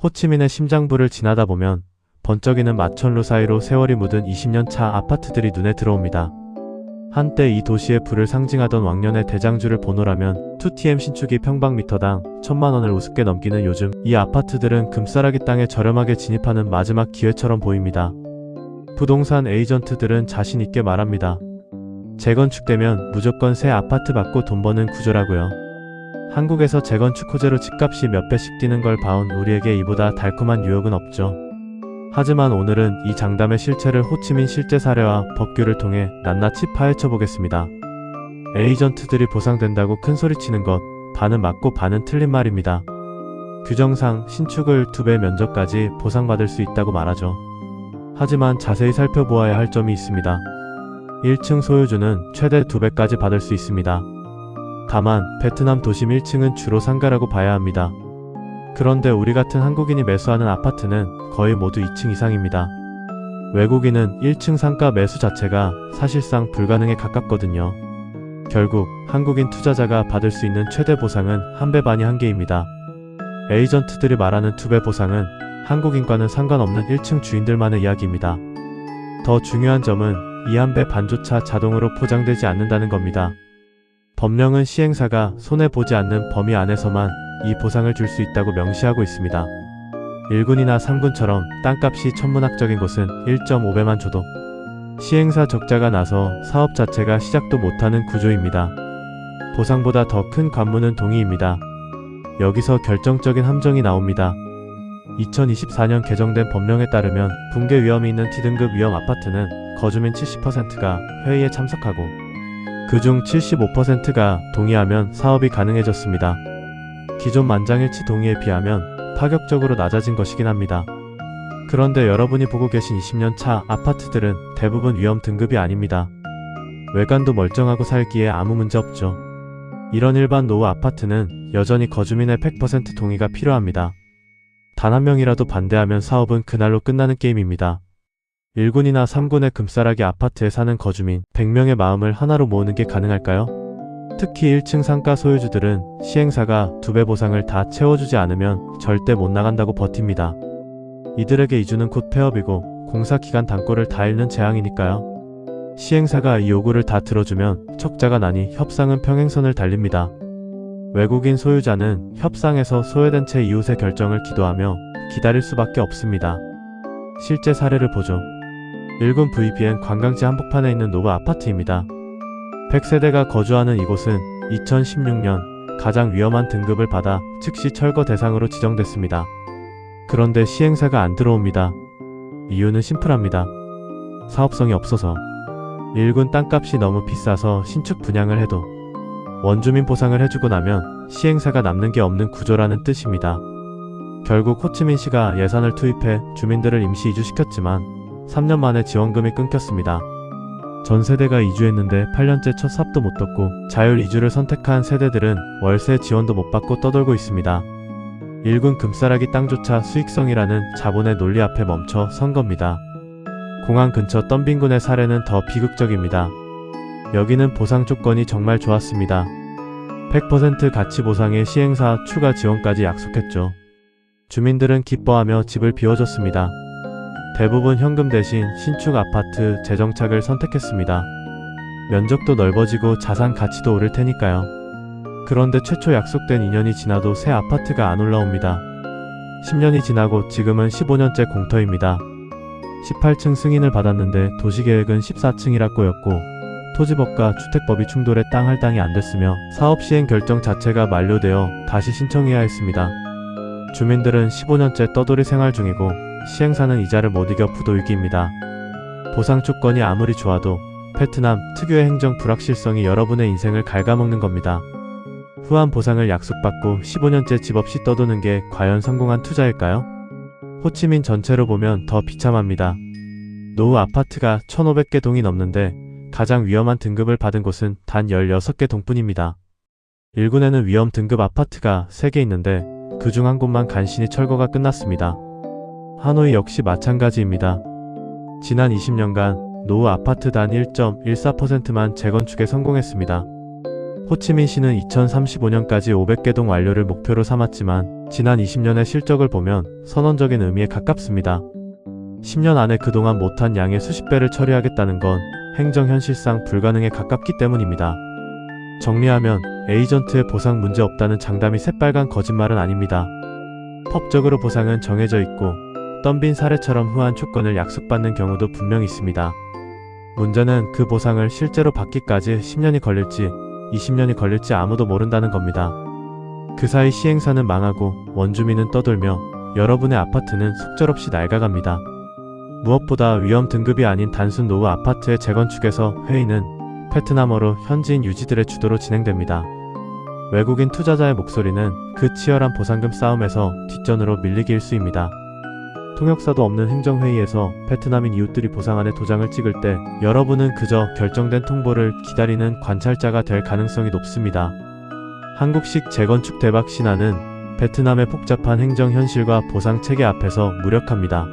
호치민의 심장부를 지나다 보면 번쩍이는 마천루 사이로 세월이 묻은 20년 차 아파트들이 눈에 들어옵니다. 한때 이 도시의 부를 상징하던 왕년의 대장주를 보노라면 2TM 신축이 평방미터당 1000만원을 우습게 넘기는 요즘, 이 아파트들은 금싸라기 땅에 저렴하게 진입하는 마지막 기회처럼 보입니다. 부동산 에이전트들은 자신있게 말합니다. 재건축되면 무조건 새 아파트 받고 돈 버는 구조라고요. 한국에서 재건축 호재로 집값이 몇 배씩 뛰는 걸 봐온 우리에게 이보다 달콤한 유혹은 없죠. 하지만 오늘은 이 장담의 실체를 호치민 실제 사례와 법규를 통해 낱낱이 파헤쳐 보겠습니다. 에이전트들이 보상된다고 큰소리치는 것, 반은 맞고 반은 틀린 말입니다. 규정상 신축을 2배 면적까지 보상받을 수 있다고 말하죠. 하지만 자세히 살펴보아야 할 점이 있습니다. 1층 소유주는 최대 2배까지 받을 수 있습니다. 다만 베트남 도심 1층은 주로 상가라고 봐야 합니다. 그런데 우리 같은 한국인이 매수하는 아파트는 거의 모두 2층 이상입니다. 외국인은 1층 상가 매수 자체가 사실상 불가능에 가깝거든요. 결국 한국인 투자자가 받을 수 있는 최대 보상은 1배 반이 한계입니다. 에이전트들이 말하는 2배 보상은 한국인과는 상관없는 1층 주인들만의 이야기입니다. 더 중요한 점은 이 1배 반조차 자동으로 포장되지 않는다는 겁니다. 법령은 시행사가 손해보지 않는 범위 안에서만 이 보상을 줄 수 있다고 명시하고 있습니다. 1군이나 3군처럼 땅값이 천문학적인 곳은 1.5배만 줘도 시행사 적자가 나서 사업 자체가 시작도 못하는 구조입니다. 보상보다 더 큰 관문은 동의입니다. 여기서 결정적인 함정이 나옵니다. 2024년 개정된 법령에 따르면 붕괴 위험이 있는 D등급 위험 아파트는 거주민 70%가 회의에 참석하고 그중 75%가 동의하면 사업이 가능해졌습니다. 기존 만장일치 동의에 비하면 파격적으로 낮아진 것이긴 합니다. 그런데 여러분이 보고 계신 20년 차 아파트들은 대부분 위험 등급이 아닙니다. 외관도 멀쩡하고 살기에 아무 문제 없죠. 이런 일반 노후 아파트는 여전히 거주민의 100% 동의가 필요합니다. 단 한 명이라도 반대하면 사업은 그날로 끝나는 게임입니다. 1군이나 3군의 금싸라기 아파트에 사는 거주민 100명의 마음을 하나로 모으는 게 가능할까요? 특히 1층 상가 소유주들은 시행사가 2배 보상을 다 채워주지 않으면 절대 못 나간다고 버팁니다. 이들에게 이주는 곧 폐업이고 공사기간 단골을 다 잃는 재앙이니까요. 시행사가 이 요구를 다 들어주면 척자가 나니 협상은 평행선을 달립니다. 외국인 소유자는 협상에서 소외된 채 이웃의 결정을 기도하며 기다릴 수밖에 없습니다. 실제 사례를 보죠. 1군 VBN 관광지 한복판에 있는 노브 아파트입니다. 100세대가 거주하는 이곳은 2016년 가장 위험한 등급을 받아 즉시 철거 대상으로 지정됐습니다. 그런데 시행사가 안 들어옵니다. 이유는 심플합니다. 사업성이 없어서. 1군 땅값이 너무 비싸서 신축 분양을 해도 원주민 보상을 해주고 나면 시행사가 남는 게 없는 구조라는 뜻입니다. 결국 호치민시가 예산을 투입해 주민들을 임시 이주시켰지만 3년 만에 지원금이 끊겼습니다. 전 세대가 이주했는데 8년째 첫 삽도 못 떴고 자율 이주를 선택한 세대들은 월세 지원도 못 받고 떠돌고 있습니다. 1군 금싸라기 땅조차 수익성이라는 자본의 논리 앞에 멈춰 선 겁니다. 공항 근처 덤빈군의 사례는 더 비극적입니다. 여기는 보상 조건이 정말 좋았습니다. 100% 가치 보상에 시행사 추가 지원까지 약속했죠. 주민들은 기뻐하며 집을 비워줬습니다. 대부분 현금 대신 신축 아파트 재정착을 선택했습니다. 면적도 넓어지고 자산 가치도 오를 테니까요. 그런데 최초 약속된 2년이 지나도 새 아파트가 안 올라옵니다. 10년이 지나고 지금은 15년째 공터입니다. 18층 승인을 받았는데 도시계획은 14층이라 꼬였고 토지법과 주택법이 충돌해 땅 할당이 안 됐으며 사업 시행 결정 자체가 만료되어 다시 신청해야 했습니다. 주민들은 15년째 떠돌이 생활 중이고 시행사는 이자를 못 이겨 부도위기입니다. 보상 조건이 아무리 좋아도 베트남 특유의 행정 불확실성이 여러분의 인생을 갉아먹는 겁니다. 후한 보상을 약속받고 15년째 집 없이 떠도는 게 과연 성공한 투자일까요? 호치민 전체로 보면 더 비참합니다. 노후 아파트가 1500개 동이 넘는데 가장 위험한 등급을 받은 곳은 단 16개 동뿐입니다. 1군에는 위험 등급 아파트가 3개 있는데 그중 한 곳만 간신히 철거가 끝났습니다. 하노이 역시 마찬가지입니다. 지난 20년간 노후 아파트 단 1.14%만 재건축에 성공했습니다. 호치민시는 2035년까지 500개 동 완료를 목표로 삼았지만 지난 20년의 실적을 보면 선언적인 의미에 가깝습니다. 10년 안에 그동안 못한 양의 수십 배를 처리하겠다는 건 행정 현실상 불가능에 가깝기 때문입니다. 정리하면 에이전트의 보상 문제 없다는 장담이 새빨간 거짓말은 아닙니다. 법적으로 보상은 정해져 있고 덤빈 사례처럼 후한 조건을 약속받는 경우도 분명 있습니다. 문제는 그 보상을 실제로 받기까지 10년이 걸릴지 20년이 걸릴지 아무도 모른다는 겁니다. 그 사이 시행사는 망하고 원주민은 떠돌며 여러분의 아파트는 속절없이 낡아갑니다. 무엇보다 위험 등급이 아닌 단순 노후 아파트의 재건축에서 회의는 베트남어로 현지인 유지들의 주도로 진행됩니다. 외국인 투자자의 목소리는 그 치열한 보상금 싸움에서 뒷전으로 밀리기 일쑤입니다. 통역사도 없는 행정회의에서 베트남인 이웃들이 보상안에 도장을 찍을 때 여러분은 그저 결정된 통보를 기다리는 관찰자가 될 가능성이 높습니다. 한국식 재건축 대박 신화는 베트남의 복잡한 행정 현실과 보상 체계 앞에서 무력합니다.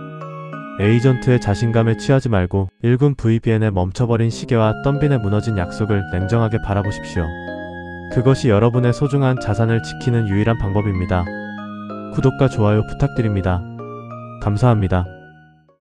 에이전트의 자신감에 취하지 말고 일군 VPN에 멈춰버린 시계와 덤빈에 무너진 약속을 냉정하게 바라보십시오. 그것이 여러분의 소중한 자산을 지키는 유일한 방법입니다. 구독과 좋아요 부탁드립니다. 감사합니다.